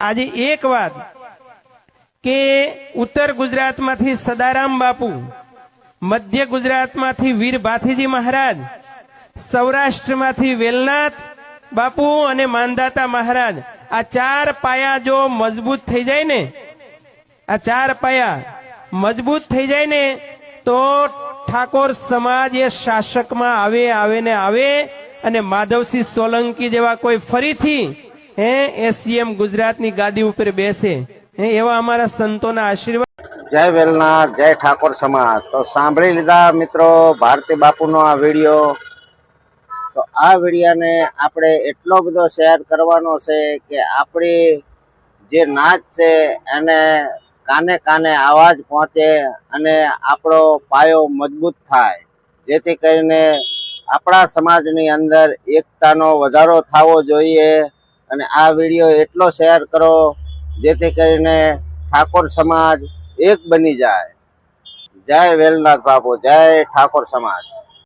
આજે એક વાત કે ઉત્તર ગુજરાતમાંથી સદારામ બાપુ, મધ્ય ગુજરાતમાંથી વીર ભાથીજી મહારાજ, સૌરાષ્ટ્રમાંથી વેલનાથ બાપુ અને માનદાતા મહારાજ, આ ચાર પાયા જો મજબૂત થઈ જાય ને, આ ચાર પાયા મજબૂત થઈ જાય ને તો ઠાકોર સમાજ એ શાસકમાં આવે ને આવે, અને માધવસિંહ સોલંકી જેવા કોઈ ફરીથી સીએમ ગુજરાતની ગાદી ઉપર બેસે, એવા અમારા સંતોના આશીર્વાદ. જય વેલનાથ, જય ઠાકોર સમાજ. તો સાંભળી લીધા મિત્રો ભારતી બાપુનો આ વિડીયો. તો આ વિડીયાને આપણે એટલો બધો શેર કરવાનો છે કે આપણી જે નાચ છે એને કાને કાને અવાજ પહોંચે અને આપણો પાયો મજબૂત થાય, જેથી કરીને આપણા સમાજની અંદર એકતાનો વધારો થવો જોઈએ. અને આ વિડીયો એટલો શેર કરો જેથી કરીને ઠાકોર સમાજ એક બની જાય. જય વેલનાથ બાપુ, જય ઠાકોર સમાજ.